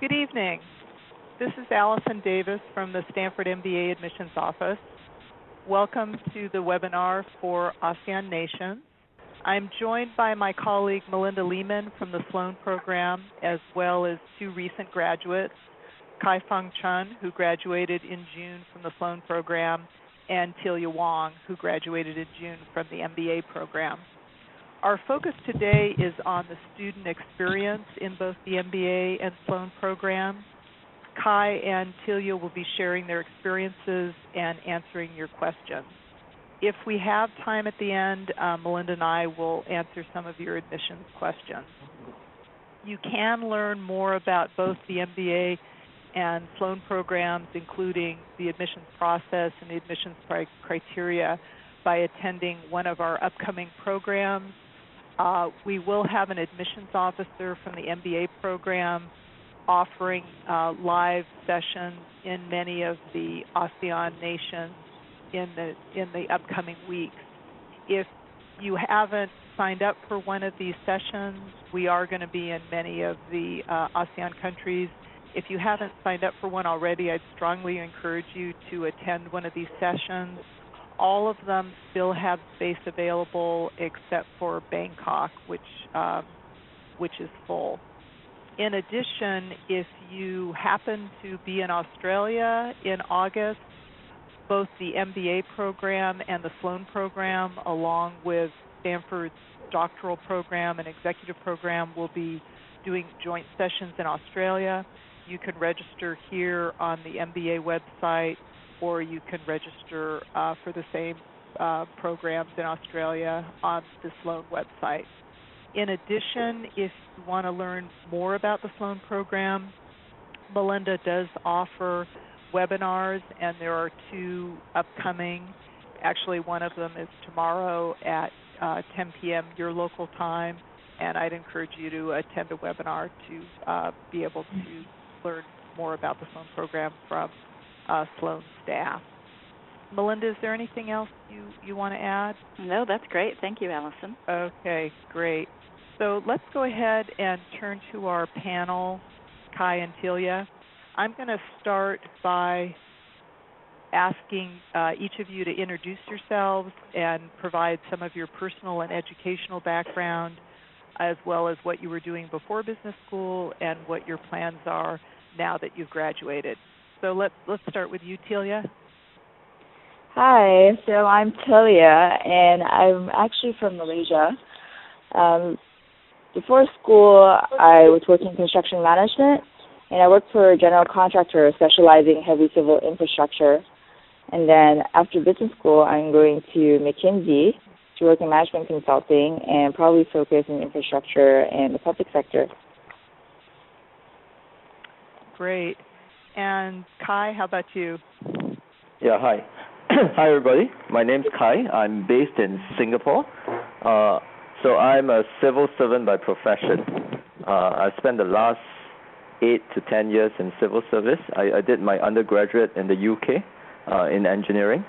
Good evening. This is Allison Davis from the Stanford MBA Admissions Office. Welcome to the webinar for ASEAN nations. I'm joined by my colleague Melinda Lehman from the Sloan program, as well as two recent graduates, Kai Fong Chng, who graduated in June from the Sloan program, and Tilia Wong, who graduated in June from the MBA program. Our focus today is on the student experience in both the MBA and Sloan programs. Kai and Tilia will be sharing their experiences and answering your questions. If we have time at the end, Melinda and I will answer some of your admissions questions. You can learn more about both the MBA and Sloan programs, including the admissions process and the admissions criteria, by attending one of our upcoming programs. We will have an admissions officer from the MBA program offering live sessions in many of the ASEAN nations in the upcoming weeks. If you haven't signed up for one of these sessions, we are going to be in many of the ASEAN countries. If you haven't signed up for one already, I'd strongly encourage you to attend one of these sessions. All of them still have space available except for Bangkok, which is full. In addition, if you happen to be in Australia in August, both the MBA program and the Sloan program, along with Stanford's doctoral program and executive program, will be doing joint sessions in Australia. You can register here on the MBA website, or you can register for the same programs in Australia on the Sloan website. In addition, if you want to learn more about the Sloan program, Melinda does offer webinars, and there are two upcoming. Actually, one of them is tomorrow at 10 p.m. your local time, and I'd encourage you to attend a webinar to be able to learn more about the Sloan program from Sloan staff. Melinda, is there anything else you want to add? No, that's great. Thank you, Allison. Okay, great. So let's go ahead and turn to our panel, Kai and Tilia. I'm going to start by asking each of you to introduce yourselves and provide some of your personal and educational background, as well as what you were doing before business school and what your plans are now that you've graduated. So let's start with you, Tilia. Hi, so I'm Tilia, and I'm actually from Malaysia. Before school, I was working in construction management, and I worked for a general contractor specializing in heavy civil infrastructure. And then after business school, I'm going to McKinsey to work in management consulting and probably focus in infrastructure and the public sector. Great. And Kai, how about you? Yeah, hi. Hi, everybody. My name's Kai. I'm based in Singapore. So I'm a civil servant by profession. I spent the last 8 to 10 years in civil service. I did my undergraduate in the UK in engineering.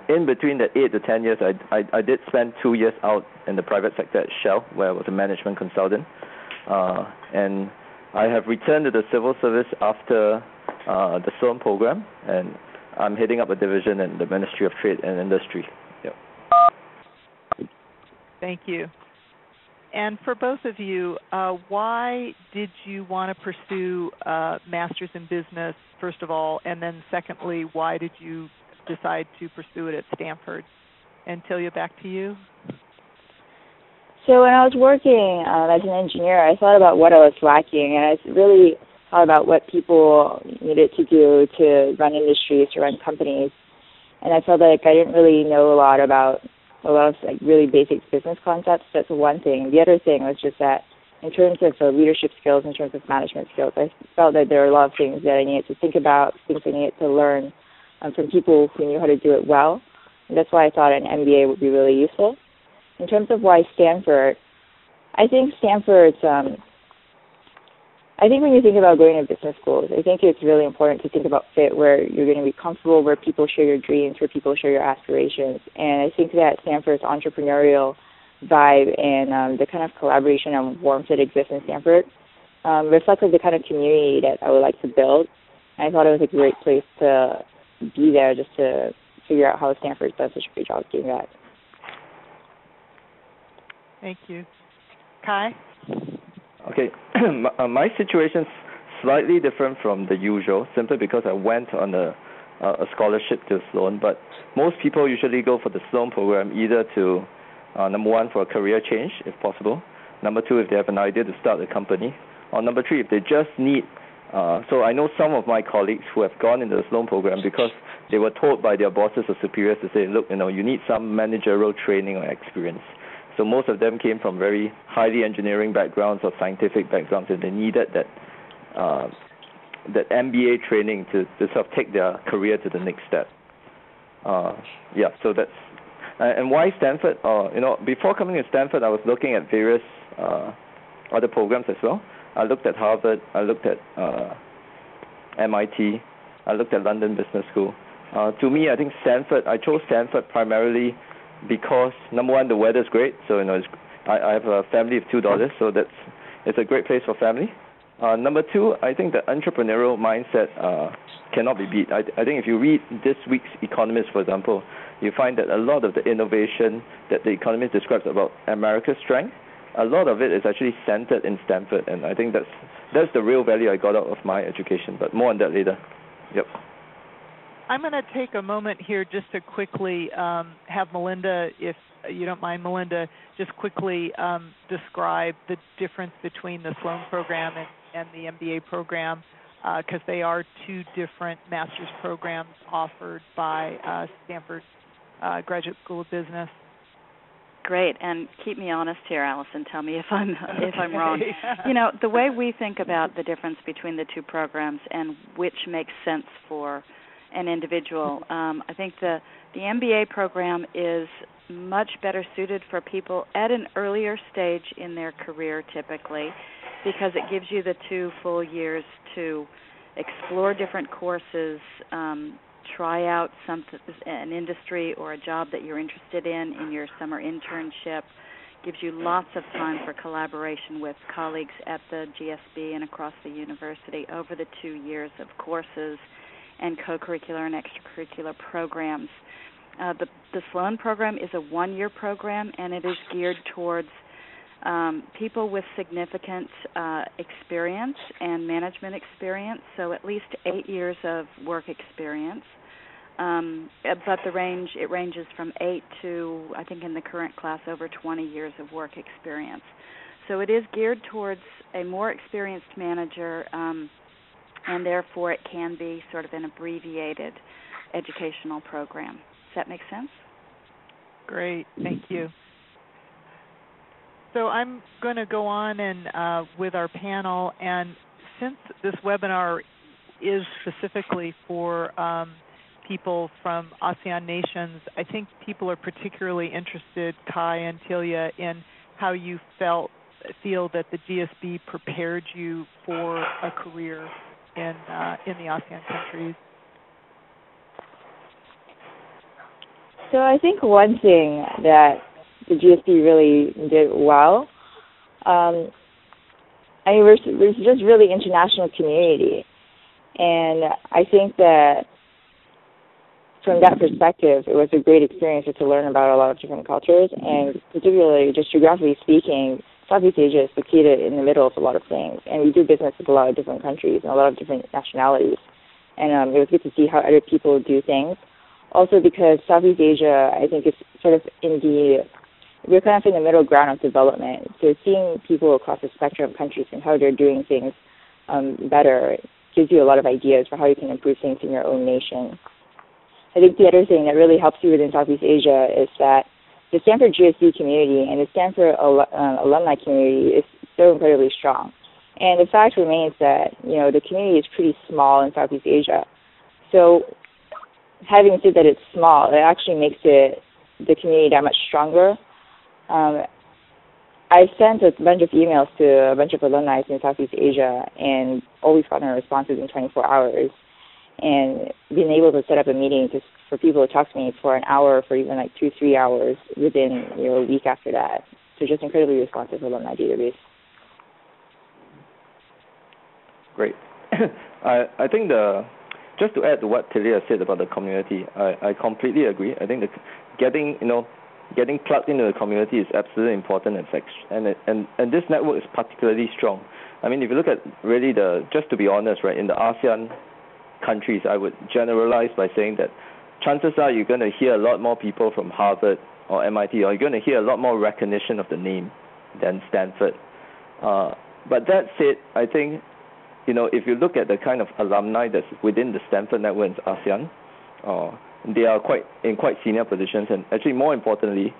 In between the 8 to 10 years, I did spend 2 years out in the private sector at Shell, where I was a management consultant. And I have returned to the civil service after the Sloan program, and I'm heading up a division in the Ministry of Trade and Industry. Yep. Thank you. And for both of you, why did you want to pursue a master's in business, first of all, and then secondly, why did you decide to pursue it at Stanford? And Tilia, back to you. So when I was working as an engineer, I thought about what I was lacking, and I really thought about what people needed to do to run industries, to run companies. And I felt like I didn't really know a lot of like really basic business concepts. That's one thing. The other thing was just that in terms of leadership skills, in terms of management skills, I felt that there were a lot of things that I needed to think about, things I needed to learn from people who knew how to do it well. And that's why I thought an MBA would be really useful. In terms of why Stanford, I think Stanford's I think when you think about going to business schools, I think it's really important to think about fit, where you're going to be comfortable, where people share your dreams, where people share your aspirations. And I think that Stanford's entrepreneurial vibe and the kind of collaboration and warmth that exists in Stanford reflected the kind of community that I would like to build. And I thought it was a great place to be there just to figure out how Stanford does such a great job doing that. Thank you. Kai? Okay, my situation's slightly different from the usual, simply because I went on a scholarship to Sloan. But most people usually go for the Sloan program either to, number one, for a career change, if possible. Number two, if they have an idea to start a company. Or number three, if they just need, so I know some of my colleagues who have gone into the Sloan program because they were told by their bosses or superiors to say, look, you need some managerial training or experience. So most of them came from very highly engineering backgrounds or scientific backgrounds, and they needed that MBA training to sort of take their career to the next step. So that's and why Stanford? Before coming to Stanford, I was looking at various other programs as well. I looked at Harvard, I looked at MIT, I looked at London Business School. To me, I think I chose Stanford primarily because, number one, the weather's great. So, I have a family of 2 daughters, so it's a great place for family. Number two, I think the entrepreneurial mindset cannot be beat. I think if you read this week's Economist, for example, you find that a lot of the innovation that the Economist describes about America's strength, a lot of it is actually centered in Stanford, and I think that's the real value I got out of my education, but more on that later. Yep. I'm going to take a moment here just to quickly have Melinda, if you don't mind, Melinda, just quickly describe the difference between the Sloan program and the MBA program, because they are two different master's programs offered by Stanford Graduate School of Business. Great, and keep me honest here, Allison. Tell me if I'm wrong. The way we think about the difference between the two programs and which makes sense for an individual, I think the MBA program is much better suited for people at an earlier stage in their career, typically, because it gives you the 2 full years to explore different courses, try out an industry or a job that you're interested in your summer internship. Gives you lots of time for collaboration with colleagues at the GSB and across the university over the 2 years of courses and co-curricular and extracurricular programs. The Sloan program is a 1-year program, and it is geared towards people with significant experience and management experience, so at least 8 years of work experience. But it ranges from 8 to, I think in the current class, over 20 years of work experience. So it is geared towards a more experienced manager, and therefore it can be sort of an abbreviated educational program. Does that make sense? Great, thank you. So I'm going to go on and with our panel, and since this webinar is specifically for people from ASEAN nations, I think people are particularly interested, Kai and Tilia, in how you feel that the GSB prepared you for a career in the ASEAN countries. So I think one thing that the GSB really did well, we're just really international community, and I think that from that perspective, it was a great experience to learn about a lot of different cultures, and particularly just geographically speaking, Southeast Asia is located in the middle of a lot of things, and we do business with a lot of different countries and a lot of different nationalities, and it was good to see how other people do things. Also because Southeast Asia, I think, is sort of we're kind of in the middle ground of development, so seeing people across the spectrum of countries and how they're doing things better gives you a lot of ideas for how you can improve things in your own nation. I think the other thing that really helps you within Southeast Asia is that the Stanford GSB community and the Stanford alumni community is so incredibly strong. And the fact remains that, the community is pretty small in Southeast Asia. So having said that it's small, it actually makes the community that much stronger. I sent a bunch of emails to a bunch of alumni in Southeast Asia and always gotten responses in 24 hours. And being able to set up a meeting for people to talk to me for an hour, for even like 2-3 hours within a week after that. So just incredibly responsive alumni database. Great. I think just to add to what Tilia said about the community, I completely agree. I think getting plugged into the community is absolutely important, and this network is particularly strong. I mean, if you look at really just to be honest, right, in the ASEAN countries, I would generalize by saying that chances are you're going to hear a lot more people from Harvard or MIT, or you're going to hear a lot more recognition of the name than Stanford. But that said, I think, if you look at the kind of alumni that's within the Stanford network in ASEAN, they are in quite senior positions, and actually more importantly,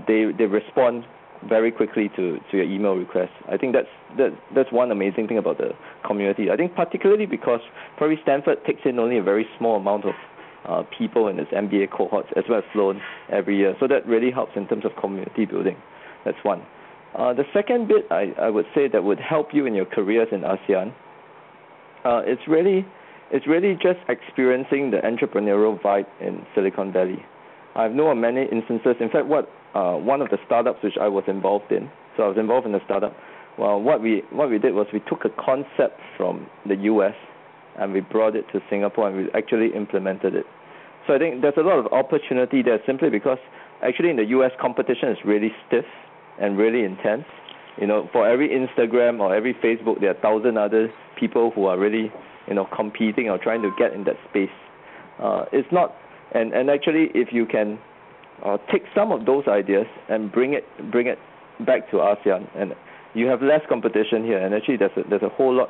they respond very quickly to your email requests. I think that's one amazing thing about the community. I think particularly because probably Stanford takes in only a very small amount of people in its MBA cohorts, as well as Sloan every year. So that really helps in terms of community building. That's one. The second bit I would say that would help you in your careers in ASEAN, it's really just experiencing the entrepreneurial vibe in Silicon Valley. I've known of many instances. In fact, one of the startups which I was involved in, so I was involved in a startup. Well, what we did was we took a concept from the U.S. and we brought it to Singapore and we actually implemented it. So I think there's a lot of opportunity there simply because actually in the U.S. competition is really stiff and really intense. For every Instagram or every Facebook, there are 1,000 other people who are really, competing or trying to get in that space. It's not, and actually if you can take some of those ideas and bring it back to ASEAN, and you have less competition here, and actually there's a whole lot,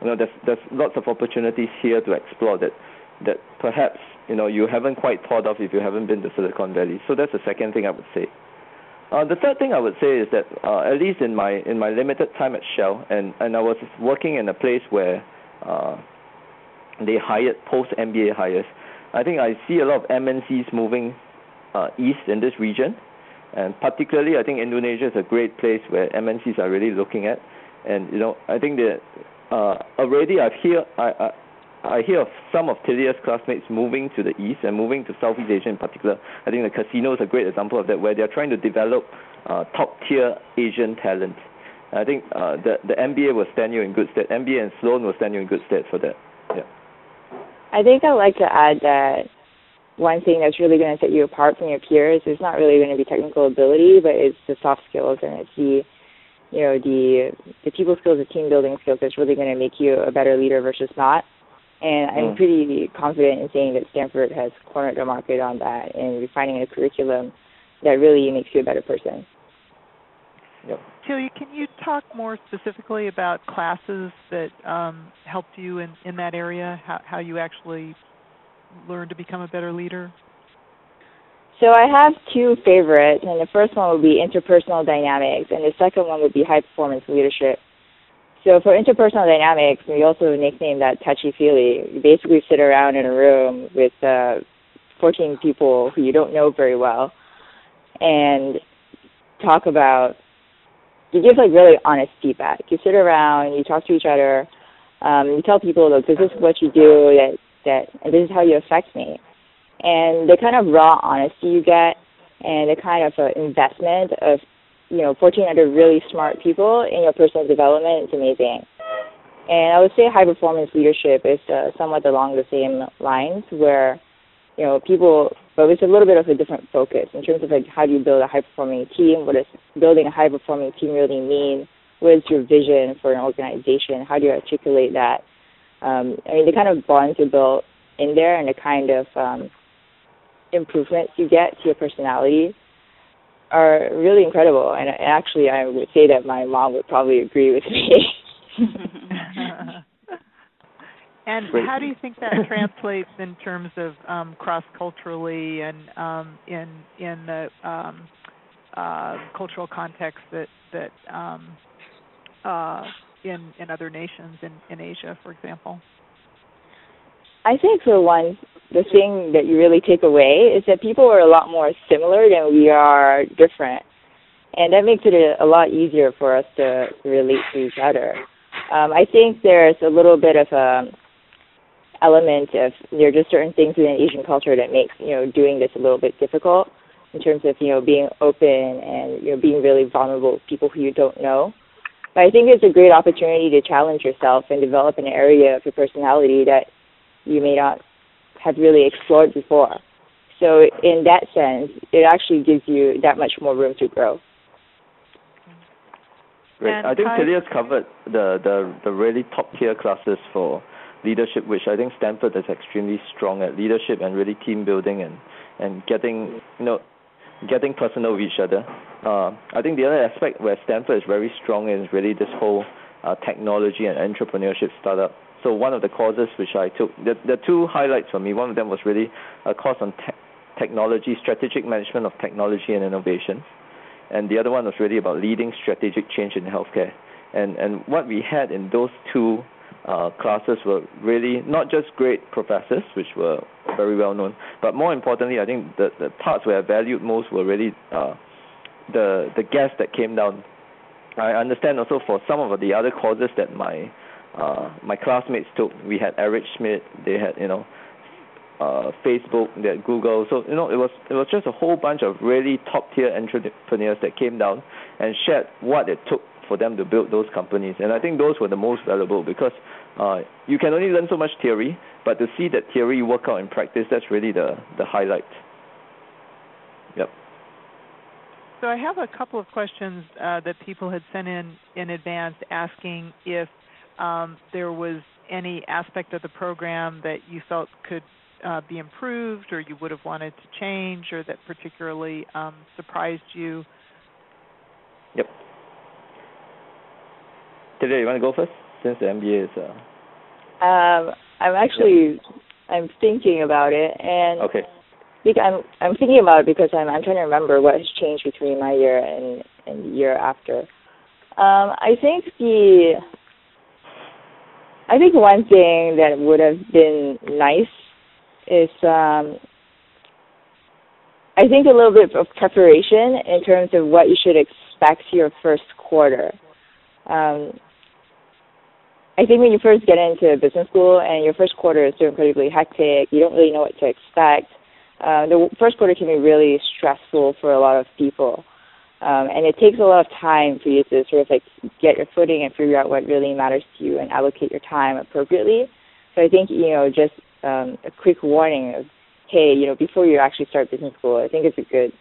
there's lots of opportunities here to explore that perhaps you haven't quite thought of if you haven't been to Silicon Valley. So that's the second thing I would say. The third thing I would say is that at least in my limited time at Shell, and I was working in a place where they hired post-MBA hires, I think I see a lot of MNCs moving east in this region, and particularly I think Indonesia is a great place where MNCs are really looking at, and I think that already I hear of some of Tilia's classmates moving to the east and moving to Southeast Asia in particular. I think the casino is a great example of that, where they're trying to develop top-tier Asian talent. I think the MBA will stand you in good stead. MBA and Sloan will stand you in good stead for that. Yeah. I think I'd like to add that one thing that's really going to set you apart from your peers is not really going to be technical ability, but it's the soft skills, and it's the people skills, the team building skills that's really going to make you a better leader versus not. And I'm pretty confident in saying that Stanford has cornered the market on that and refining a curriculum that really makes you a better person. Yep. Tilia, can you talk more specifically about classes that helped you in that area, how you actually learned to become a better leader? So I have two favorites, and the first one would be Interpersonal Dynamics, and the second one would be High Performance Leadership. So for Interpersonal Dynamics, we also nickname that touchy-feely. You basically sit around in a room with 14 people who you don't know very well and talk about, you give really honest feedback. You sit around, you talk to each other, you tell people, look, this is what you do, and this is how you affect me. And the kind of raw honesty you get and the kind of investment of 14 other really smart people in your personal development is amazing. And I would say high performance leadership is somewhat along the same lines where, people, but it's a little bit of a different focus in terms of how do you build a high performing team? What does building a high performing team really mean? What is your vision for an organization? How do you articulate that? The kind of bonds you build in there and the kind of improvements you get to your personality are really incredible, and actually I would say that my mom would probably agree with me. And how do you think that translates in terms of cross-culturally and in the cultural context that in other nations in Asia, for example? I think for one, the thing that you really take away is that people are a lot more similar than we are different. And that makes it a lot easier for us to relate to each other. I think there's a little bit of a element of, there are just certain things within Asian culture that makes, doing this a little bit difficult in terms of, being open and, being really vulnerable with people who you don't know. But I think it's a great opportunity to challenge yourself and develop an area of your personality that you may not have really explored before. So in that sense, it actually gives you that much more room to grow. Great. And I think Kai, Tilia's covered the really top-tier classes for leadership, which I think Stanford is extremely strong at leadership and really team building and getting personal with each other. I think the other aspect where Stanford is very strong is really this whole technology and entrepreneurship startup. So one of the courses which I took, the two highlights for me, one of them was really a course on technology, strategic management of technology and innovation. And the other one was really about leading strategic change in healthcare. And what we had in those two classes were really not just great professors, which were very well known, but more importantly, I think the parts where I valued most were really the guests that came down. I understand also for some of the other courses that my classmates took, we had Eric Schmidt, they had Facebook, they had Google, so it was just a whole bunch of really top tier entrepreneurs that came down and shared what it took for them to build those companies. And I think those were the most valuable because you can only learn so much theory, but to see that theory work out in practice, that's really the highlight. Yep. So I have a couple of questions that people had sent in advance asking if there was any aspect of the program that you felt could be improved or you would have wanted to change or that particularly surprised you. Yep. Tilia, you want to go first since the MBA is... I'm thinking about it, and okay. I'm thinking about it because I'm trying to remember what has changed between my year and the year after. I think one thing that would have been nice is I think a little bit of preparation in terms of what you should expect your first quarter. I think when you first get into business school and your first quarter is so incredibly hectic, you don't really know what to expect. The first quarter can be really stressful for a lot of people. And it takes a lot of time for you to sort of like get your footing and figure out what really matters to you and allocate your time appropriately. So I think, just a quick warning of, hey, before you actually start business school, I think it's a good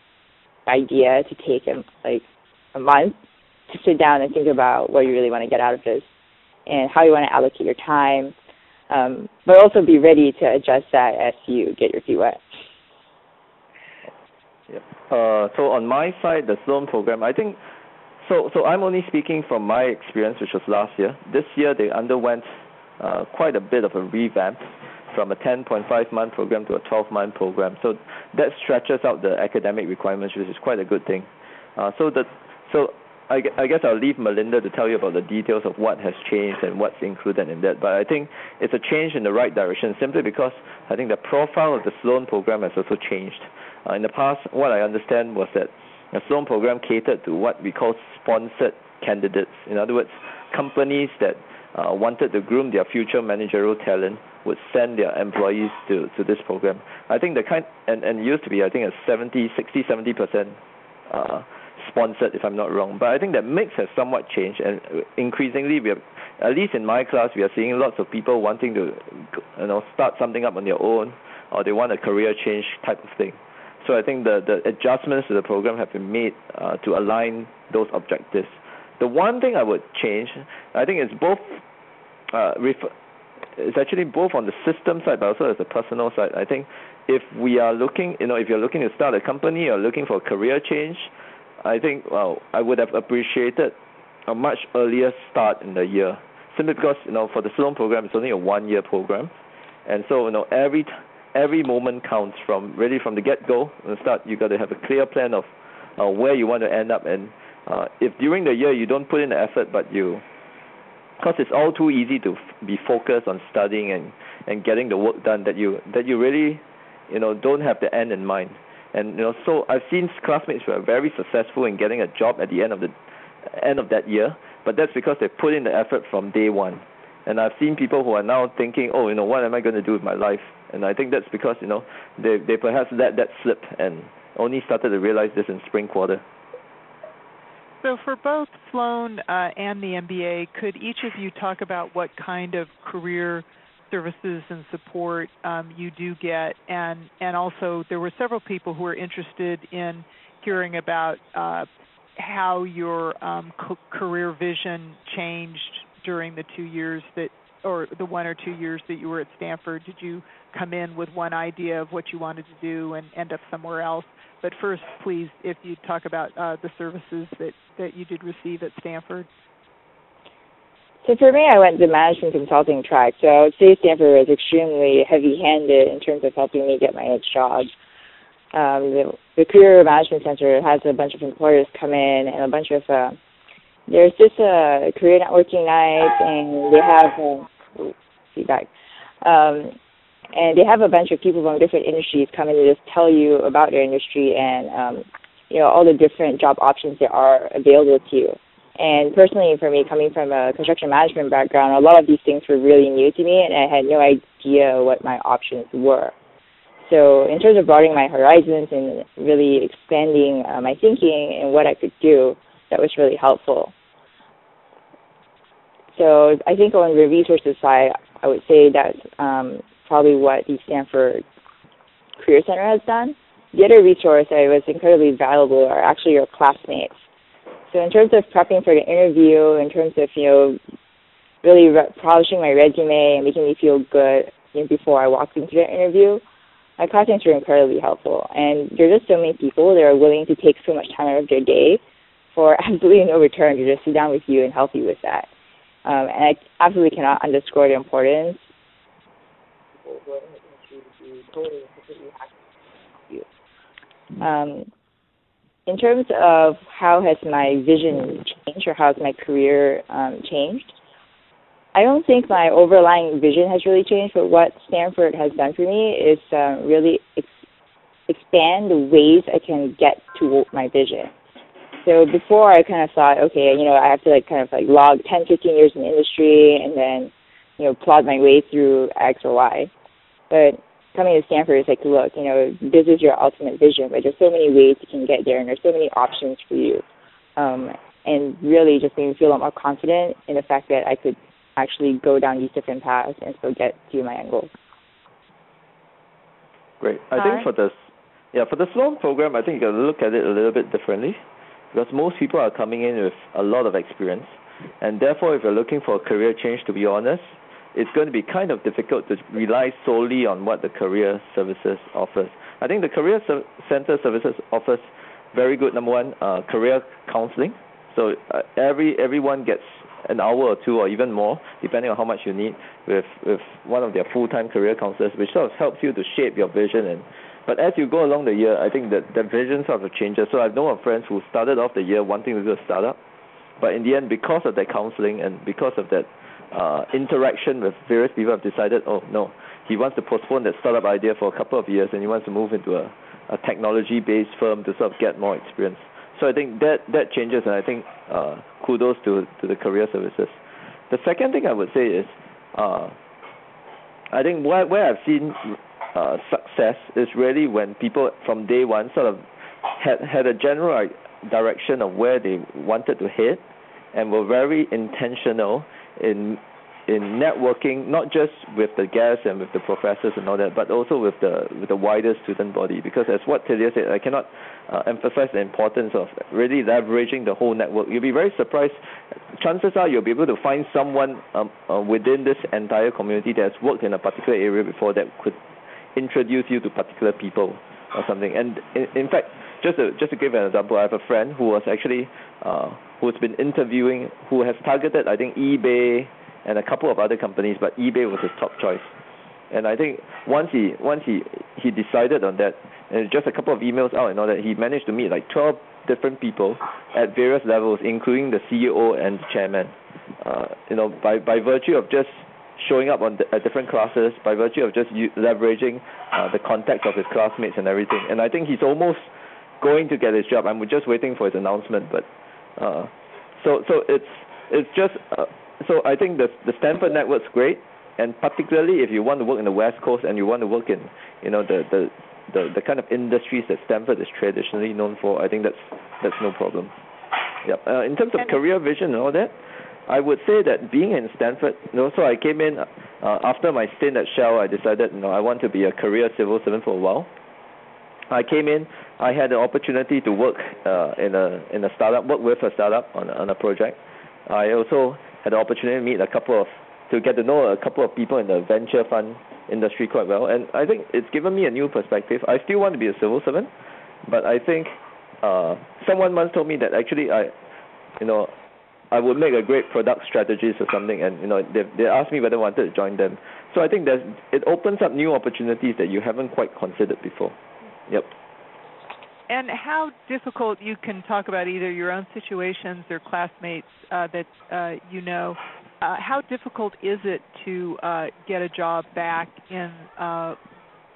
idea to take a month to sit down and think about what you really want to get out of this and how you want to allocate your time, but also be ready to adjust that as you get your feet wet. Yep. So on my side, the Sloan program, I think, so I'm only speaking from my experience, which was last year. This year, they underwent quite a bit of a revamp from a 10.5-month program to a 12-month program. So that stretches out the academic requirements, which is quite a good thing. So I guess I'll leave Melinda to tell you about the details of what has changed and what's included in that. But I think it's a change in the right direction simply because I think the profile of the Sloan program has also changed. In the past, what I understand was that the Sloan program catered to what we call sponsored candidates. In other words, companies that wanted to groom their future managerial talent would send their employees to this program. I think and it used to be, I think, a 60-70% sponsored, if I'm not wrong. But I think that mix has somewhat changed, and increasingly, at least in my class, we are seeing lots of people wanting to, start something up on their own, or they want a career change type of thing. So I think the adjustments to the program have been made to align those objectives. The one thing I would change, I think it's both, it's actually both on the system side, but also as a personal side. I think if we are looking, if you're looking to start a company or looking for a career change, I think, I would have appreciated a much earlier start in the year, simply because, for the Sloan program, it's only a one-year program. And so, every moment counts from the get-go. At the start, you got to have a clear plan of where you want to end up. And if during the year you don't put in the effort, but because it's all too easy to be focused on studying and getting the work done, that you really, don't have the end in mind. And so I've seen classmates who are very successful in getting a job at the end of that year, but that's because they put in the effort from day one. And I've seen people who are now thinking, what am I going to do with my life? And I think that's because they perhaps let that slip and only started to realize this in spring quarter. So for both Sloan and the MBA, could each of you talk about what kind of career services and support you do get, and also there were several people who were interested in hearing about how your career vision changed during the 2 years that, or the 1 or 2 years that you were at Stanford. Did you come in with one idea of what you wanted to do and end up somewhere else? But first, please, if you talk about the services that you did receive at Stanford. So for me, I went the management consulting track. So I would say Stanford was extremely heavy-handed in terms of helping me get my next job. The Career Management Center has a bunch of employers come in and a bunch of, there's just a career networking night, and they have, feedback, and they have a bunch of people from different industries come in to just tell you about their industry and, all the different job options that are available to you. And personally, for me, coming from a construction management background, a lot of these things were really new to me, and I had no idea what my options were. So in terms of broadening my horizons and really expanding my thinking and what I could do, that was really helpful. So I think on the resources side, I would say that's probably what the Stanford Career Center has done. The other resource that was incredibly valuable are actually your classmates. So in terms of prepping for the interview, in terms of, really polishing my resume and making me feel good before I walked into the interview, my classmates were incredibly helpful. And there are just so many people that are willing to take so much time out of their day for absolutely no return to just sit down with you and help you with that. And I absolutely cannot underscore the importance. In terms of how has my vision changed or how has my career changed, I don't think my overlying vision has really changed, but what Stanford has done for me is really expand the ways I can get to my vision. So before I kind of thought, okay, I have to log 10, 15 years in the industry and then, plot my way through X or Y. But coming to Stanford is look, this is your ultimate vision, but there's so many ways you can get there and there's so many options for you. And really just made me feel a lot more confident in the fact that I could actually go down these different paths and still get to my end goal. Great. I think for the Sloan program, I think you got to look at it a little bit differently, because most people are coming in with a lot of experience, and therefore if you're looking for a career change, to be honest, it's going to be kind of difficult to rely solely on what the career services offers. I think the Career Center services offers very good, number one, career counseling. So everyone gets an hour or two or even more, depending on how much you need, with one of their full-time career counselors, which sort of helps you to shape your vision. But as you go along the year, I think that the vision sort of changes. So I've known of friends who started off the year wanting to do a startup, but in the end, because of that counseling and because of that interaction with various people, have decided, oh no, he wants to postpone that startup idea for a couple of years and he wants to move into a technology-based firm to sort of get more experience. So I think that changes, and I think kudos to the career services. The second thing I would say is, I think where I've seen success is really when people from day one sort of had a general direction of where they wanted to head, and were very intentional in networking, not just with the guests and with the professors and all that, but also with the wider student body. Because as what Tilia said, I cannot emphasize the importance of really leveraging the whole network. You'll be very surprised. Chances are you'll be able to find someone within this entire community that has worked in a particular area before that could introduce you to particular people or something. And in fact, just to give an example, I have a friend who was actually who's been interviewing, who has targeted, I think, eBay and a couple of other companies, but eBay was his top choice. And I think once he decided on that, and just a couple of emails out and all that, he managed to meet like 12 different people at various levels, including the CEO and the chairman. By virtue of just showing up at different classes, by virtue of just leveraging the contacts of his classmates and everything. And I think he's almost going to get his job. I'm just waiting for his announcement. But so it's just so I think the Stanford network's great, and particularly if you want to work in the West Coast and you want to work in the kind of industries that Stanford is traditionally known for, I think that's no problem. Yep. In terms of career vision and all that, I would say that being in Stanford, so I came in after my stint at Shell. I decided, I want to be a career civil servant for a while. I came in. I had the opportunity to work in a startup, work with a startup on a project. I also had the opportunity to meet to get to know a couple of people in the venture fund industry quite well, and I think it's given me a new perspective. I still want to be a civil servant, but I think someone once told me that actually I would make a great product strategist or something, and they asked me whether I wanted to join them. So I think it opens up new opportunities that you haven't quite considered before. Yep. And how difficult, you can talk about either your own situations or classmates that how difficult is it to get a job back in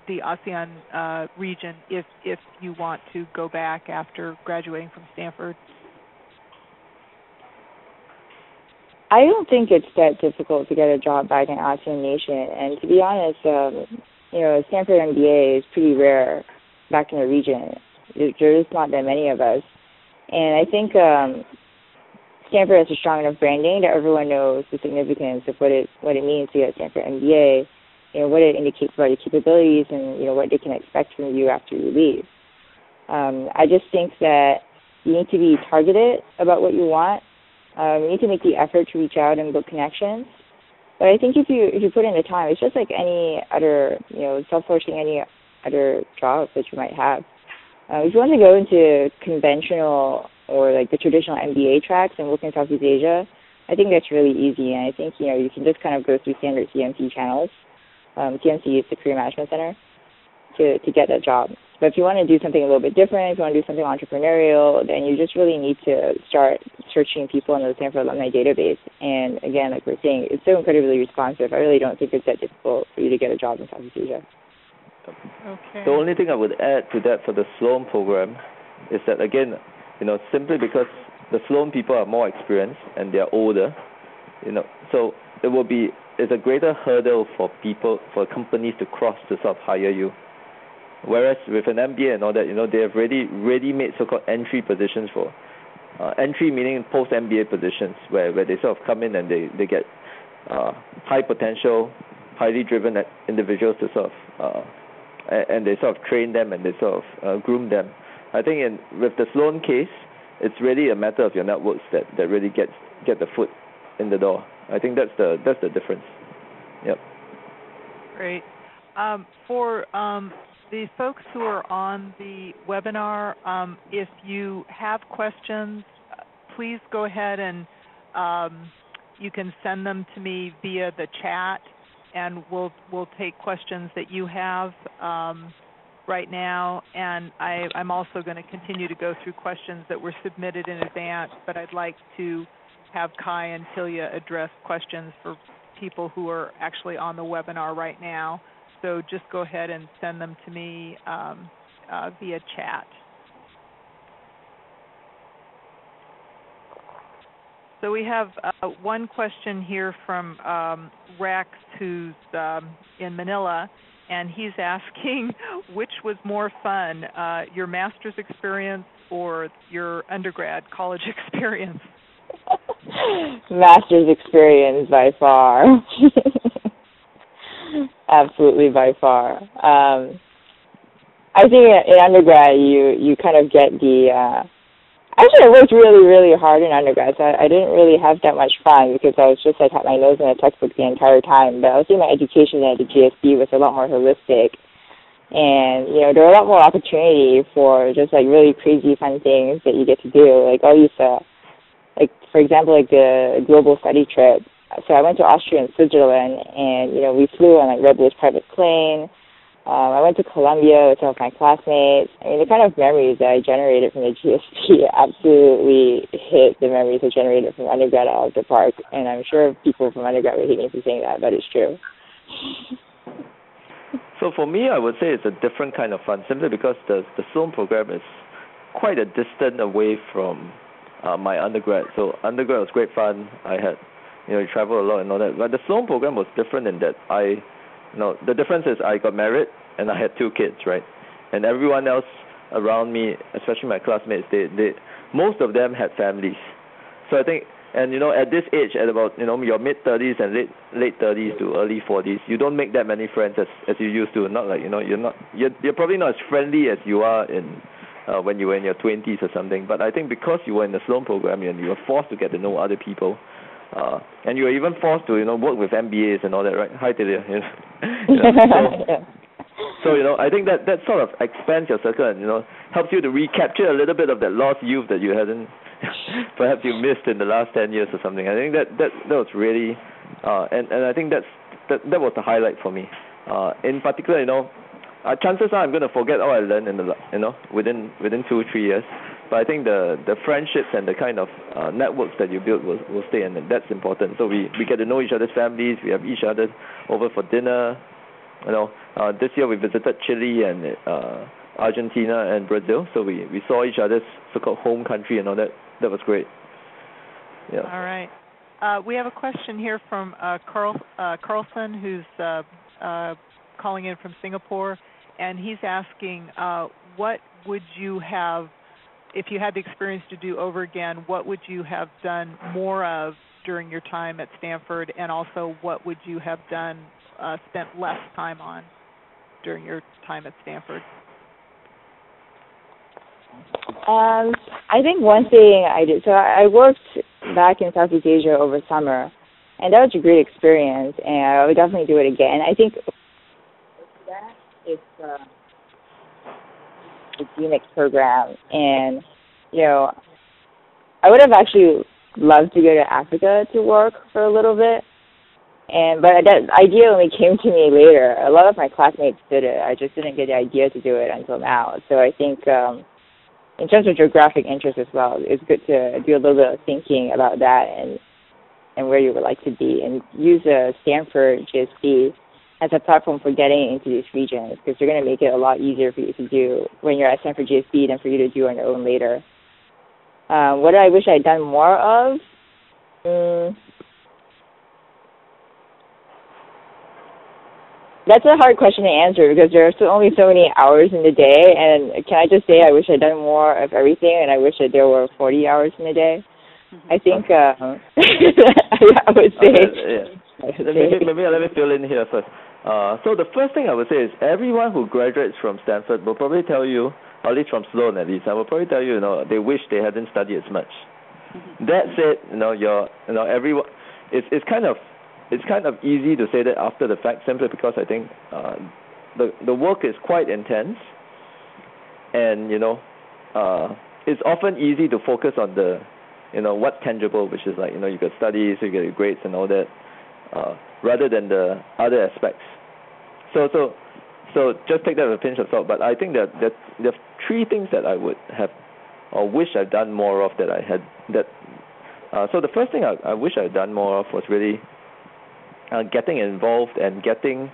the ASEAN region if you want to go back after graduating from Stanford? I don't think it's that difficult to get a job back in ASEAN nation. And to be honest, Stanford MBA is pretty rare back in the region. There's not that many of us. And I think Stanford has a strong enough branding that everyone knows the significance of what it means to get a Stanford MBA, what it indicates about your capabilities and, what they can expect from you after you leave. I just think that you need to be targeted about what you want. You need to make the effort to reach out and build connections. But I think if you put in the time, it's just like any other, self-sourcing any other job that you might have. If you want to go into conventional or like the traditional MBA tracks and work in Southeast Asia, I think that's really easy. And I think, you can just kind of go through standard CMC channels. CMC is the Career Management Center to get that job. But if you want to do something a little bit different, if you want to do something entrepreneurial, then you just really need to start searching people in the Stanford alumni database. And again, like we're saying, it's so incredibly responsive. I really don't think it's that difficult for you to get a job in Southeast Asia. Okay. The only thing I would add to that for the Sloan program is that, again, simply because the Sloan people are more experienced and they're older, so it's a greater hurdle for companies to cross to sort of hire you. Whereas with an MBA and all that, they have ready-made so-called entry positions for entry, meaning post-MBA positions where they sort of come in and they get high potential, highly driven individuals to sort of and they sort of train them and they sort of groom them. I think with the Sloan case, it's really a matter of your networks that really get the foot in the door. I think that's the difference. Yep. Great. For the folks who are on the webinar, if you have questions, please go ahead and you can send them to me via the chat, and we'll take questions that you have right now. And I'm also going to continue to go through questions that were submitted in advance, but I'd like to have Kai and Tilia address questions for people who are actually on the webinar right now. So just go ahead and send them to me via chat. So we have one question here from Rex, who's in Manila, and he's asking which was more fun, your master's experience or your undergrad college experience? Master's experience by far. Absolutely by far. I think in undergrad you kind of get the actually, I worked really, really hard in undergrad, so I didn't really have that much fun because I was just had my nose in a textbook the entire time. But I would say my education at the GSB was a lot more holistic, and there were a lot more opportunity for just like really crazy fun things that you get to do, like all these, like for example, like the global study trip. So I went to Austria and Switzerland, and we flew on like Red Bull's private plane. I went to Colombia with some of my classmates. I mean, the kind of memories that I generated from the GSP absolutely hit the memories I generated from undergrad out of the park. And I'm sure people from undergrad would hate me for saying that, but it's true. So for me, I would say it's a different kind of fun, simply because the Sloan program is quite a distance away from my undergrad. So undergrad was great fun. I had, traveled a lot and all that. But the Sloan program was different in that the difference is I got married and I had 2 kids, right? And everyone else around me, especially my classmates, they most of them had families. So I think, and at this age, at about your mid-30s and late 30s to early 40s, you don't make that many friends as you used to. Not like you're probably not as friendly as you are in when you were in your 20s or something. But I think because you were in the Sloan program and you were forced to get to know other people, and you were even forced to work with MBAs and all that, right? Hi, Tilia. So I think that sort of expands your circle and helps you to recapture a little bit of that lost youth that you hadn't perhaps you missed in the last 10 years or something. I think that was really and I think that was the highlight for me. In particular, chances are I'm going to forget all I learned in the within 2-3 years. But I think the friendships and the kind of networks that you build will stay, and that's important. So we get to know each other's families. We have each other over for dinner. This year we visited Chile and Argentina and Brazil, so we saw each other's so-called home country and all that. That was great. Yeah. All right. We have a question here from Carlson, who's calling in from Singapore, and he's asking, what would you have, if you had the experience to do over again, what would you have done more of during your time at Stanford, and also what would you have done, spent less time on during your time at Stanford? I think one thing I did, so I worked back in Southeast Asia over summer, and that was a great experience, and I would definitely do it again. I think it's Phoenix program, and I would have actually loved to go to Africa to work for a little bit, but that idea only came to me later. A lot of my classmates did it. I just didn't get the idea to do it until now. So I think in terms of geographic interest as well, it's good to do a little bit of thinking about that and where you would like to be, and use Stanford GSB as a platform for getting into these regions, because they're going to make it a lot easier for you to do when you're at Stanford GSB than for you to do on your own later. What I wish I'd done more of? That's a hard question to answer because there are only so many hours in the day, and can I just say I wish I'd done more of everything, and I wish that there were 40 hours in a day. I think I would say... Maybe let me fill in here first. So the first thing I would say is everyone who graduates from Stanford will probably tell you, or at least from Sloan at least, I will probably tell you, they wish they hadn't studied as much. That said, everyone, it's kind of easy to say that after the fact, simply because I think the work is quite intense, and it's often easy to focus on the what's tangible, which is like you get studies, you get your grades and all that, rather than the other aspects. So just take that with a pinch of salt. But I think that there are three things that I would have or wish I'd done more of that I had. So the first thing I wish I'd done more of was really getting involved and getting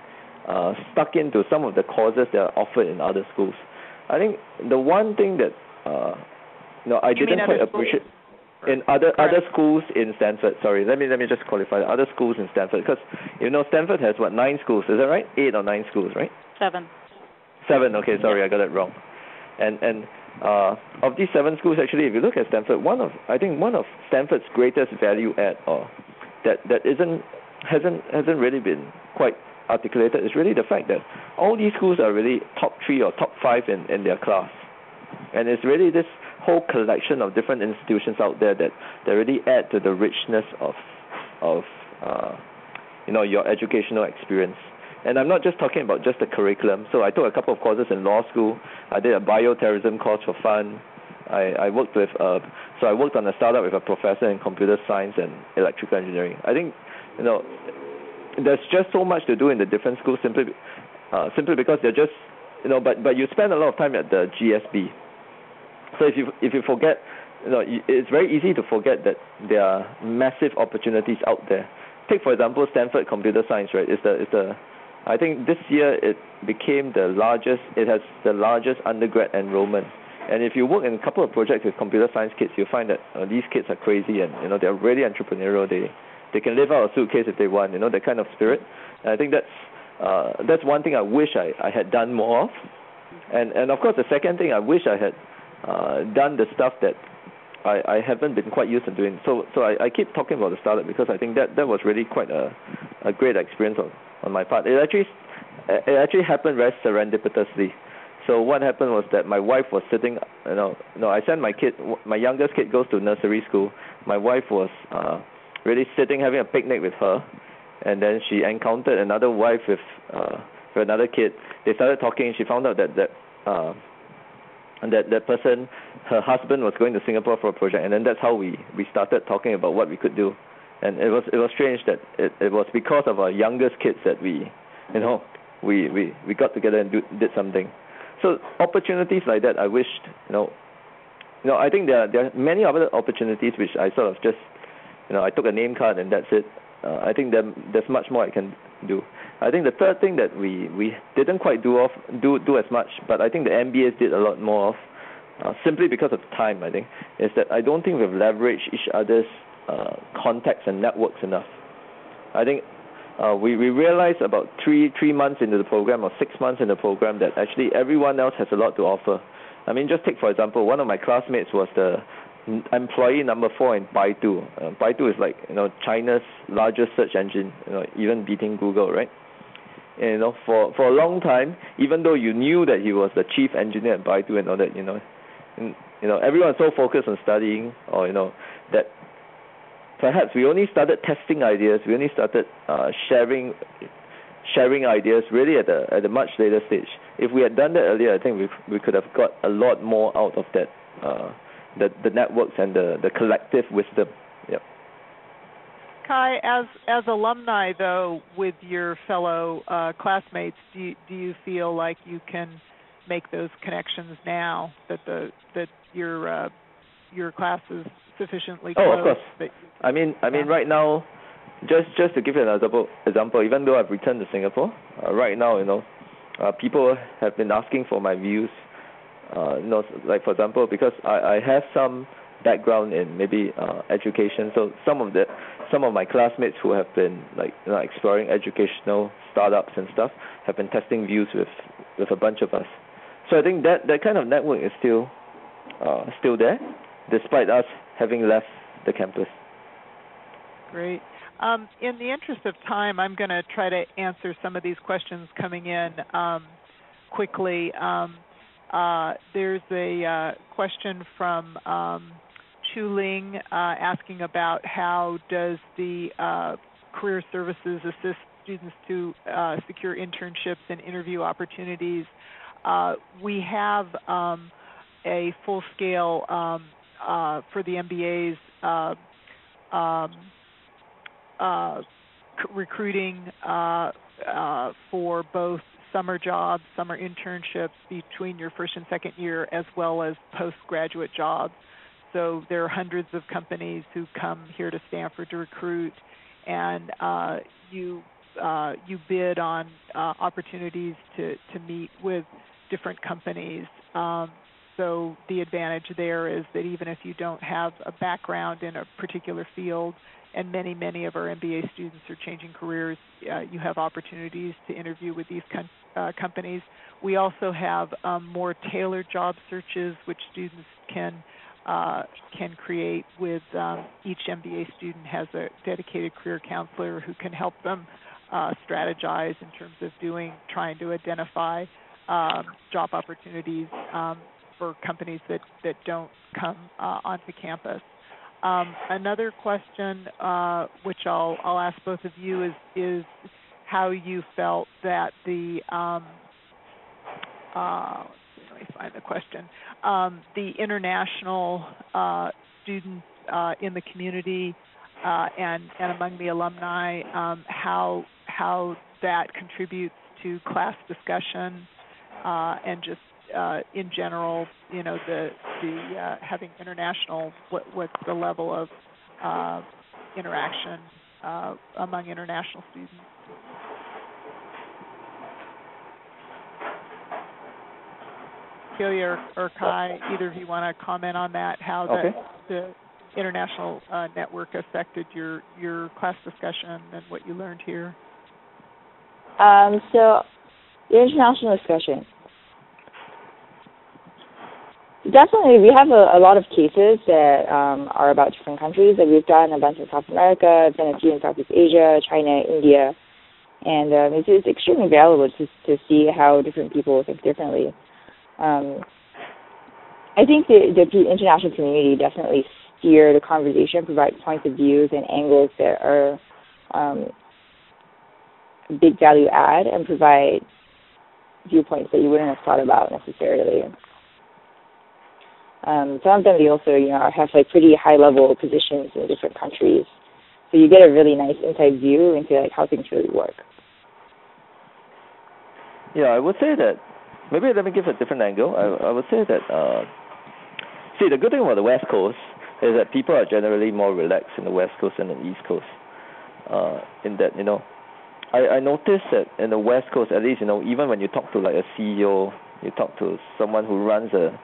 stuck into some of the courses that are offered in other schools. I think the one thing that I didn't quite appreciate in other schools in Stanford. Sorry, let me just qualify. Other schools in Stanford, because Stanford has 9 schools? Is that right? 8 or 9 schools, right? 7. 7. Okay, sorry, I got it wrong. And of these 7 schools, actually, if you look at Stanford, one of Stanford's greatest value add, or that hasn't really been quite articulated, is really the fact that all these schools are really top 3 or top 5 in their class, and it's really this whole collection of different institutions out there that really add to the richness of your educational experience. And I'm not just talking about just the curriculum. So I took a couple of courses in law school. I did a bioterrorism course for fun. I worked on a startup with a professor in computer science and electrical engineering. I think there's just so much to do in the different schools simply because they're just but you spend a lot of time at the GSB. So if you forget, it's very easy to forget that there are massive opportunities out there. Take for example Stanford Computer Science, right? I think this year it became the largest. It has the largest undergrad enrollment. And if you work in a couple of projects with computer science kids, you'll find that these kids are crazy and they're really entrepreneurial. They can live out a suitcase if they want. That kind of spirit. And I think that's one thing I wish I had done more of. And of course the second thing I wish I had done the stuff that I haven't been quite used to doing. So I keep talking about the startup because I think that was really quite a great experience on my part. It actually happened very serendipitously. So what happened was that my wife was sitting, I sent my youngest kid goes to nursery school. My wife was really sitting having a picnic with her, and then she encountered another wife with another kid. They started talking. She found out that person, her husband was going to Singapore for a project, and then that's how we started talking about what we could do. And it was strange that it was because of our youngest kids that we got together and did something. So opportunities like that, I wished, I think there are many other opportunities which I sort of just, I took a name card and that's it. I think there's much more I can do. I think the third thing that we didn't quite do as much, but I think the MBAs did a lot more of, simply because of time, I think, is that I don't think we've leveraged each other's contacts and networks enough. I think we realized about three months into the program or 6 months in the program that actually everyone else has a lot to offer. I mean, just take, for example, one of my classmates was the employee number 4 in Baidu. Baidu is like, China's largest search engine, even beating Google, right? And, for a long time, even though you knew that he was the chief engineer at Baidu and all that, everyone was so focused on studying, or, that perhaps we only started testing ideas, we only started sharing ideas really at a much later stage. If we had done that earlier, I think we could have got a lot more out of that, the networks and the collective wisdom. Yep. Kai, as alumni though, with your fellow classmates, do you feel like you can make those connections now that your class is sufficiently close? Oh, of course. I mean, right now, just to give you an example, even though I've returned to Singapore, right now, people have been asking for my views. Like for example, because I have some background in maybe education, so some of my classmates who have been exploring educational startups and stuff have been testing views with a bunch of us. So I think that kind of network is still there, despite us having left the campus. Great. In the interest of time, I'm going to try to answer some of these questions coming in quickly. There's a question from Chu Ling asking about how does the Career Services assist students to secure internships and interview opportunities. We have a full-scale for the MBAs recruiting for both summer jobs, summer internships between your first and second year, as well as postgraduate jobs. So there are hundreds of companies who come here to Stanford to recruit, and you bid on opportunities to meet with different companies. So the advantage there is that even if you don't have a background in a particular field, and many of our MBA students are changing careers, you have opportunities to interview with these companies. We also have more tailored job searches, which students can create with each MBA student has a dedicated career counselor who can help them strategize in terms of trying to identify job opportunities for companies that don't come onto campus. Another question, which I'll ask both of you, is how you felt that the let me find the question. The international students in the community and among the alumni, how that contributes to class discussion and just in general, the having international, what's the level of interaction among international students? Tilia or Kai, either of you want to comment on that? How the international network affected your class discussion and what you learned here? So the international discussion. Definitely, we have a lot of cases that are about different countries. That we've done a bunch in South America, I've done a few in Southeast Asia, China, India, and it's extremely valuable to see how different people think differently. I think the international community definitely steer the conversation, provide points of views and angles that are big value add, and provide viewpoints that you wouldn't have thought about necessarily. Some of them, they also, have like pretty high-level positions in different countries, so you get a really nice inside view into like how things really work. Yeah, I would say that. Maybe let me give a different angle. I would say that. See, the good thing about the West Coast is that people are generally more relaxed in the West Coast than the East Coast. In that, I noticed that in the West Coast, at least, even when you talk to like a CEO, you talk to someone who runs a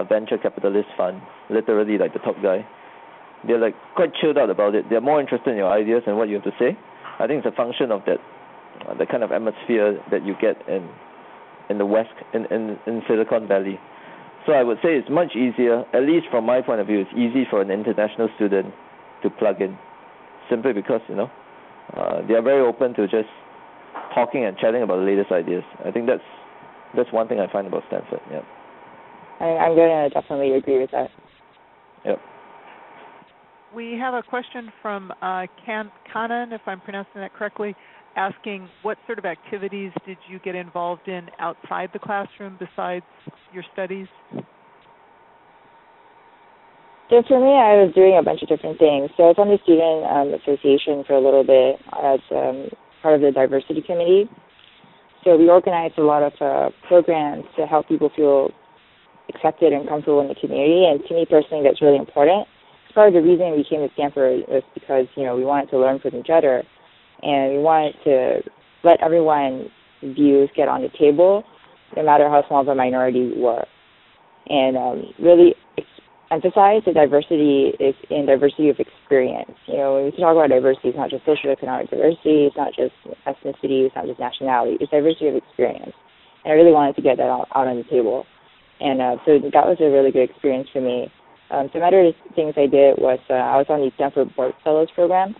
venture capitalist fund, literally like the top guy, they're like quite chilled out about it. They're more interested in your ideas and what you have to say. I think it's a function of that, the kind of atmosphere that you get in the West, in Silicon Valley. So I would say it's much easier, at least from my point of view, it's easy for an international student to plug in, simply because, they are very open to just talking and chatting about the latest ideas. I think that's one thing I find about Stanford. Yeah. I'm going to definitely agree with that. Yep. We have a question from Kanan, if I'm pronouncing that correctly, asking what sort of activities did you get involved in outside the classroom besides your studies? So for me, I was doing a bunch of different things. So I was on the student association for a little bit as part of the diversity committee. So we organized a lot of programs to help people feel accepted and comfortable in the community. And to me personally, that's really important. Part of the reason we came to Stanford was because, we wanted to learn from each other. And we wanted to let everyone's views get on the table, no matter how small of a minority we were. And really emphasize that diversity is in diversity of experience. When we talk about diversity, it's not just socioeconomic diversity, it's not just ethnicity, it's not just nationality, it's diversity of experience. And I really wanted to get that out on the table. And so that was a really good experience for me. Some other things I did was I was on the Stanford Board Fellows program.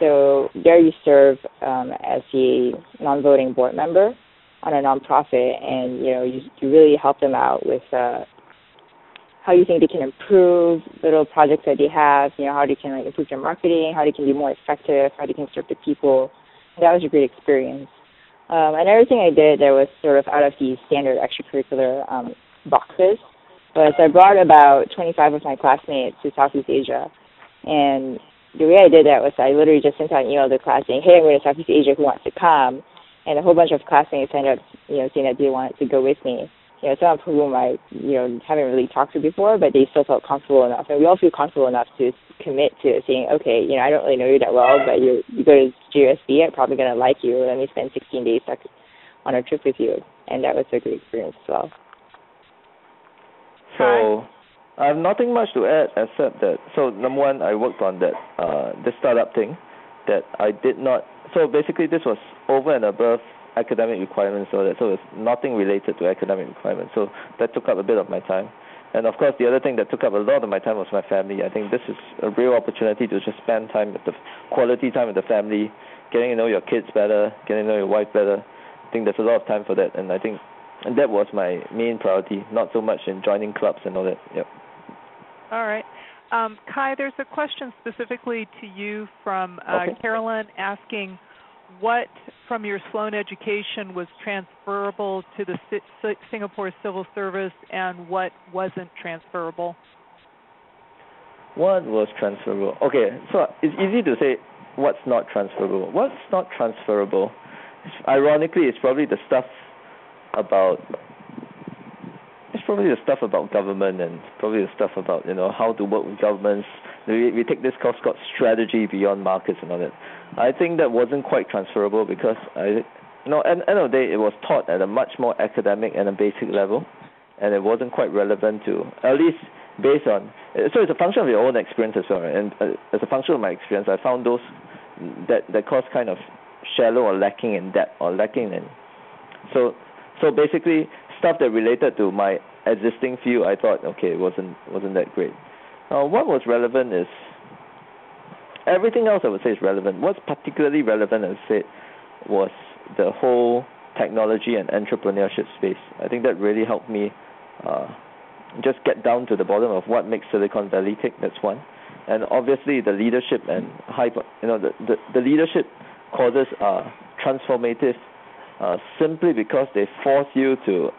So there you serve as a non-voting board member on a nonprofit, and you really help them out with how you think they can improve little projects that they have. How they can improve their marketing, how they can be more effective, how they can serve the people. And that was a great experience. And everything I did that was sort of out of the standard extracurricular boxes was I brought about 25 of my classmates to Southeast Asia, and the way I did that was I literally just sent out an email to the class saying, hey, I'm going to Southeast Asia, who wants to come? And a whole bunch of classmates ended up, saying that they wanted to go with me. Some of whom I, haven't really talked to before, but they still felt comfortable enough. And we all feel comfortable enough to commit to saying, okay, I don't really know you that well, but you go to GUSD, I'm probably going to like you. Let me spend 16 days on a trip with you. And that was a great experience as well. So I have nothing much to add except that, so number one, I worked on that, the startup thing that I did not, so basically this was over and above academic requirements, so it's nothing related to academic requirements, so that took up a bit of my time. And of course the other thing that took up a lot of my time was my family. I think this is a real opportunity to just spend time with quality time with the family, getting to know your kids better, getting to know your wife better. I think there's a lot of time for that, and I think that was my main priority, not so much in joining clubs and all that. Yep. All right. Kai, there's a question specifically to you from Carolyn asking what from your Sloan education was transferable to the Singapore civil service and what wasn't transferable? What was transferable? Okay, so it's easy to say what's not transferable. What's not transferable, ironically, it's probably the stuff about government, and probably the stuff about how to work with governments. We take this course called strategy beyond markets and all that. I think that wasn't quite transferable because at the end of the day it was taught at a much more academic and a basic level, and it wasn't quite relevant to, at least based on, so it's a function of your own experience as well, right? And as a function of my experience, I found those that course kind of shallow or lacking in depth or lacking in, so basically stuff that related to my existing field, I thought, okay, it wasn't that great. What was relevant is everything else I would say is relevant. What's particularly relevant, as I said, was the whole technology and entrepreneurship space. I think that really helped me just get down to the bottom of what makes Silicon Valley tick. That's one. And obviously the leadership and the leadership courses are transformative simply because they force you to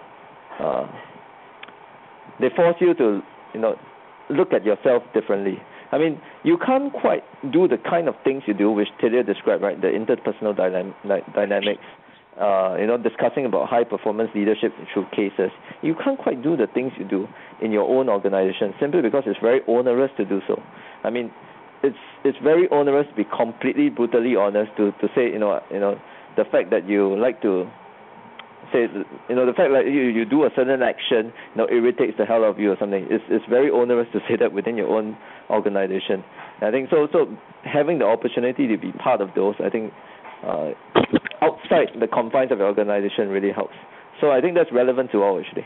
look at yourself differently. I mean, you can't quite do the kind of things you do, which Tilia described, right? The interpersonal dynamics, discussing about high-performance leadership through cases. You can't quite do the things you do in your own organization simply because it's very onerous to do so. I mean, it's very onerous to be completely brutally honest to say, the fact that you like to say, the fact that you do a certain action, irritates the hell out of you or something. It's very onerous to say that within your own organization. And I think so having the opportunity to be part of those, I think outside the confines of your organization really helps. So I think that's relevant to all actually.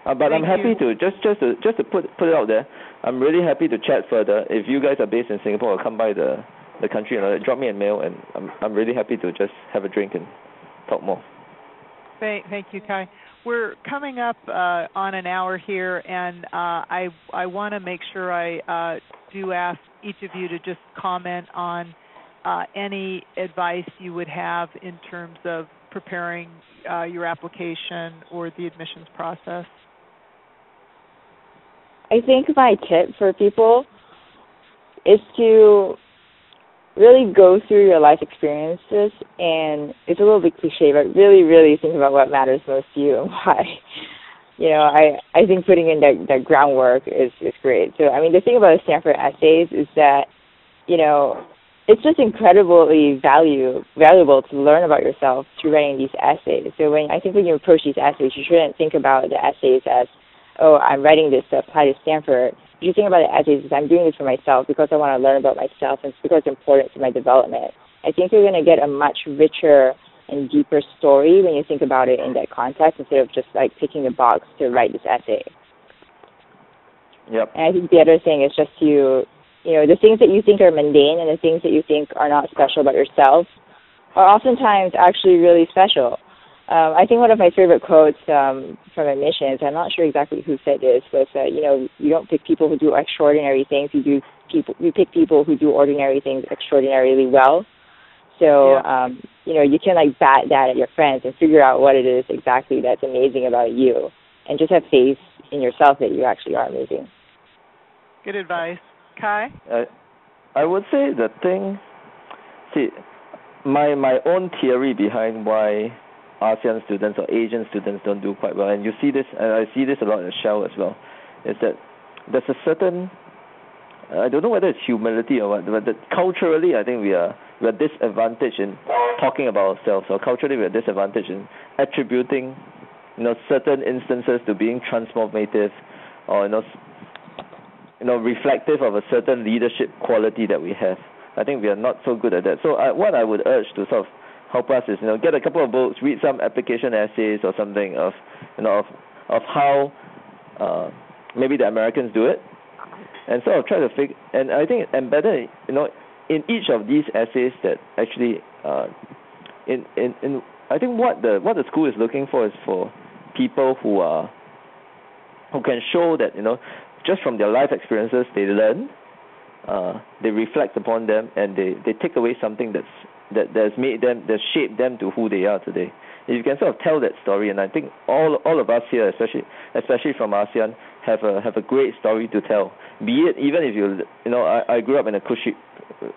But I'm happy to just to put it out there. I'm really happy to chat further. If you guys are based in Singapore, or come by the country, drop me a mail, and I'm really happy to just have a drink and talk more. Thank you, Kai. We're coming up on an hour here, and I want to make sure I do ask each of you to just comment on any advice you would have in terms of preparing your application or the admissions process. I think my tip for people is to really go through your life experiences, and it's a little bit cliche, but really, really think about what matters most to you and why. I think putting in that groundwork is great. So, I mean, the thing about the Stanford essays is that, it's just incredibly valuable to learn about yourself through writing these essays. So when you approach these essays, you shouldn't think about the essays as, oh, I'm writing this to apply to Stanford. You should think about the essays as I'm doing this for myself because I want to learn about myself and because it's important to my development. I think you're going to get a much richer and deeper story when you think about it in that context instead of just like picking a box to write this essay. Yep. And I think the other thing is just the things that you think are mundane and the things that you think are not special about yourself are oftentimes actually really special. I think one of my favorite quotes from admissions, I'm not sure exactly who said this, was that, you don't pick people who do extraordinary things, you pick people who do ordinary things extraordinarily well. So, you can bat that at your friends and figure out what it is exactly that's amazing about you and just have faith in yourself that you actually are amazing. Good advice. Kai? I would say my own theory behind why ASEAN students or Asian students don't do quite well, and you see this, and I see this a lot at Shell as well, is that there's a certain, I don't know whether it's humility or what, but culturally I think we are disadvantaged in talking about ourselves, or culturally we are disadvantaged in attributing certain instances to being transformative or reflective of a certain leadership quality that we have. I think we are not so good at that. So what I would urge to sort of help us is get a couple of books, read some application essays or something of how maybe the Americans do it, and sort of try to figure. And I think embedded in each of these essays that actually in I think what the school is looking for is for people who can show that just from their life experiences they learn, they reflect upon them, and they take away something that's made them, that's shaped them to who they are today. If you can sort of tell that story, and I think all of us here, especially from ASEAN, have a great story to tell. Be it even if I grew up in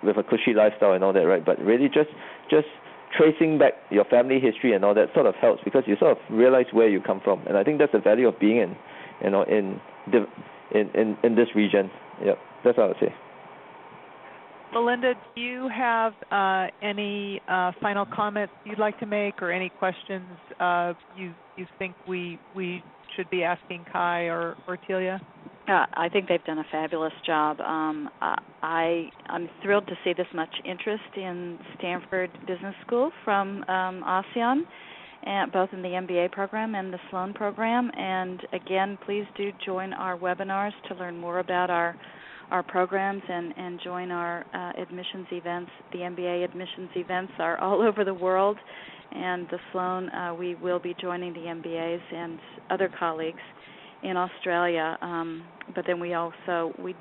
with a cushy lifestyle and all that, right? But really just tracing back your family history and all that sort of helps, because you sort of realize where you come from, and I think that's the value of being in this region. Yep, that's what I would say. Melinda, do you have any final comments you'd like to make, or any questions you think we should be asking Kai or Tilia? I think they've done a fabulous job. I'm thrilled to see this much interest in Stanford Business School from ASEAN, and both in the MBA program and the Sloan program. And again, please do join our webinars to learn more about our programs and join our admissions events. The MBA admissions events are all over the world, and the Sloan, we will be joining the MBAs and other colleagues in Australia. But then we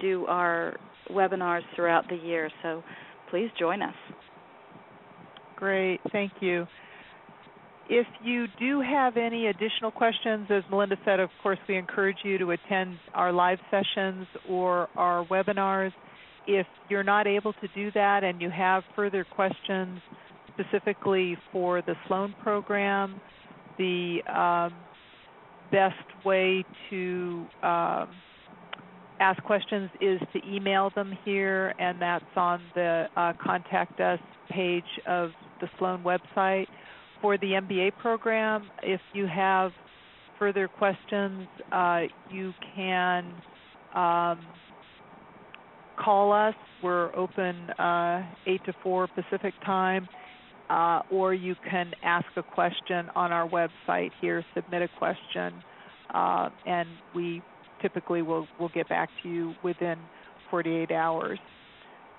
do our webinars throughout the year, so please join us. Great, thank you. If you do have any additional questions, as Melinda said, of course, we encourage you to attend our live sessions or our webinars. If you're not able to do that and you have further questions specifically for the Sloan program, the best way to ask questions is to email them here, and that's on the Contact Us page of the Sloan website. For the MBA program, if you have further questions, you can call us. We're open 8 to 4 Pacific time, or you can ask a question on our website here, submit a question, and we typically will get back to you within 48 hours.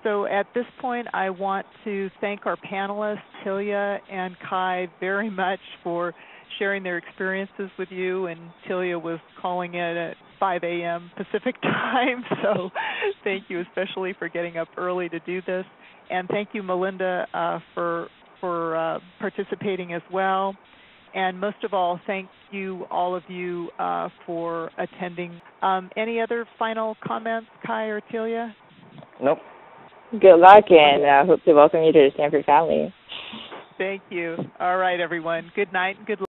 So at this point, I want to thank our panelists, Tilia and Kai, very much for sharing their experiences with you. And Tilia was calling it at 5 a.m. Pacific time, so thank you especially for getting up early to do this. And thank you, Melinda, for participating as well. And most of all, thank you, all of you, for attending. Any other final comments, Kai or Tilia? Nope. Good luck, and hope to welcome you to the Stanford family. Thank you. All right, everyone. Good night and good luck.